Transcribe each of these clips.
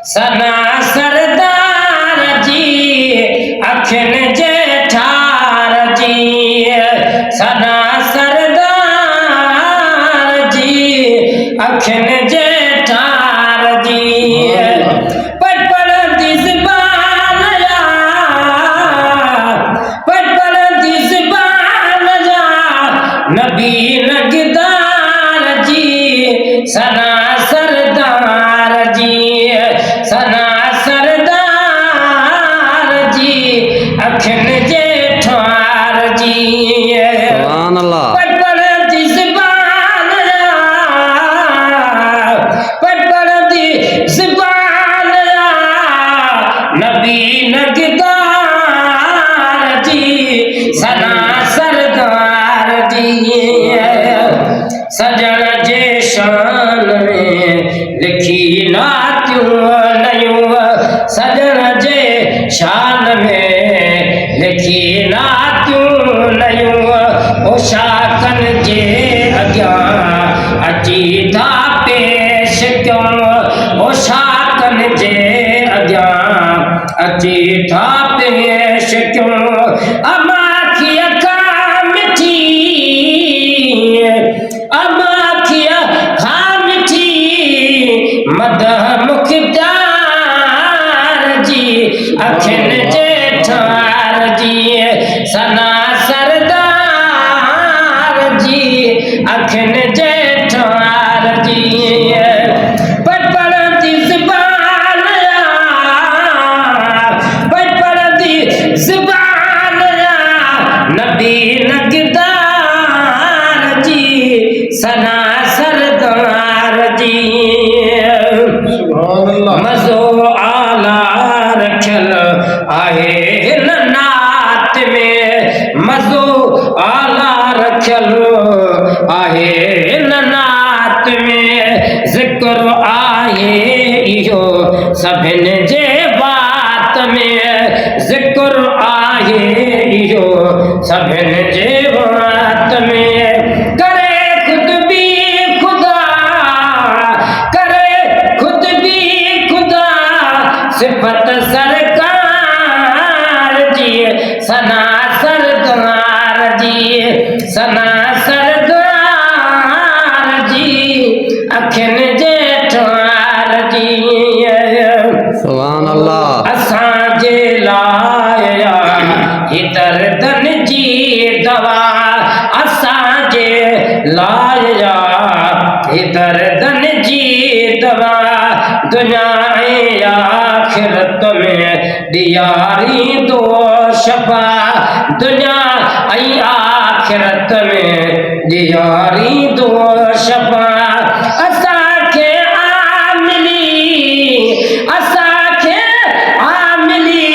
Sana Sardar ji अखिन जेठार ji Sana Sardar ji अखिन जेठार ji पटपड़ this बानया पटपड़ this बानया नबी नगदार जी सना सरदार जी सना सरदार जी अखिन जेठार जी सुभान अल्लाह। पटपड़ this बानया पटपड़ this बानया नबी नगदार जी सना सरदार जी सजन जे शान में लिखी ना क्यों नयूं सजन जे शान में लिखी ना क्यों नयूं ओ शाकन जे अॻियां अची था पेश क्यों ओ शाकन जे अॻियां अची था पेश क्यों अमाखी अखा मिठी अमाखी अखा मिठी मदह मुख्तार जी अखिन जेठार जी सना सरदार जी अखिन जेठार जी पटपड़ दिस बानया पटपड़ दिस बानया नबी नगदार जी सना सरदार जी मज़ो आला रखल आहे हिन नात में मज़ो आला रखल आहे हिन नात में ज़िक्र आहे इहो सभिनि जे बात में ज़िक्र आहे इहो सभिनि जे बात में करे खुद भी खुदा करे खुद भी खुदा सिफत सरकार जी सना सरदार जी सना सरदार जी अखिन जेठार जी सुभान अल्लाह। असां जे लाया ही दर्दन जी दवा असां जे लाया ही दर्दन जी दवा दुनिया ऐं आखिरत में दियारी दो शफा दुनिया ऐं आखिरत में दियारी दो शफा असांखे आमिली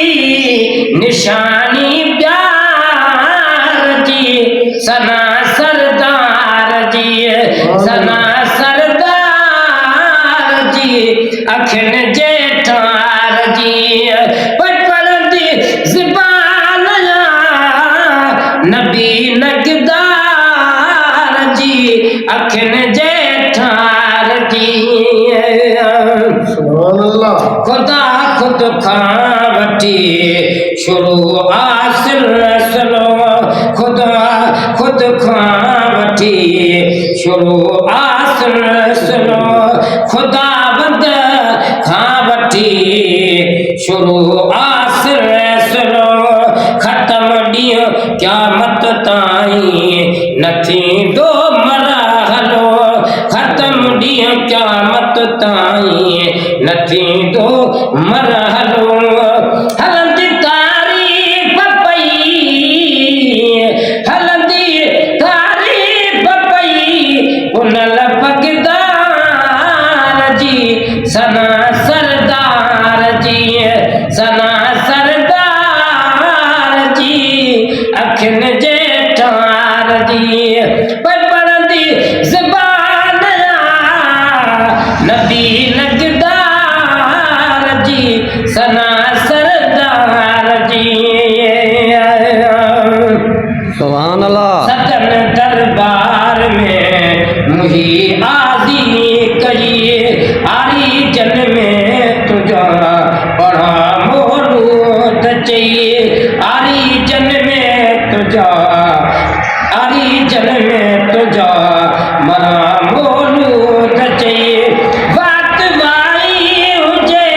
निशानी प्यार जी सना सरदार जी सना सरदार जी अखिन जेठार जी पटपड़ दिस बानया नबी नगदार जी अखिन जेठार जी खुदा खुद खां वठी शुरू आसिल रसलो खुदा खुद खां वठी शुरू आसिल रसलो खुदा बंद खां वठी शुरू आसिल रसलो ख़त्म ॾींहुं क़यामत ताईं न थींदो मरहलो ख़त्म ॾींहुं क़यामत ताईं न थींदो मरहलो हलंदी तारीफ़ पई हलंदी तारीफ़ पई उन लपकदार जी सना सरदार जी सना सरदार जी अखिन जेठार जी पटपड़ दिस बानया नबी नगदार जी सना सरदार जी सुभान अल्लाह। सजन दरबार में मुही आजी कही आरी जन में तुझा बड़ा मोलूद चाहिए आरी जन में तुझा आरी जन में तुझा बड़ा मोलूद चाहिए बात वाई हुजे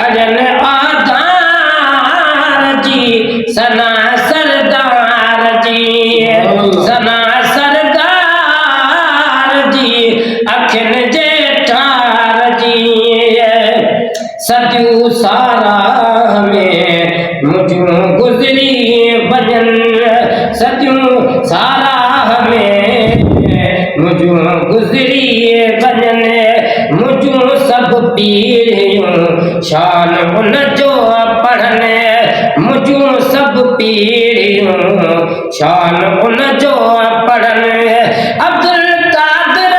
अजन आधार जी सना सरदार जी सना सरदार जी अखिन जेठार जी सदियों सारा में मुझूं गुजरी भजन सदियों सारा में मुझूं गुजरी भजन मुझूं सब पीढ़ियों शान उन जो पढ़ने मुझूं सब पीढ़ियों शान उन जो पढ़ने अब्दुल कादिर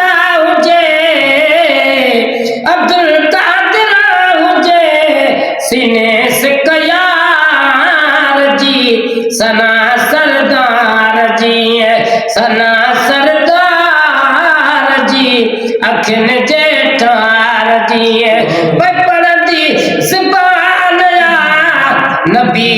हुजे सीने से कयार जी सना सरदार जी सना सरदार जी अखिन जेठार जी पढ़ती ज़बान नबी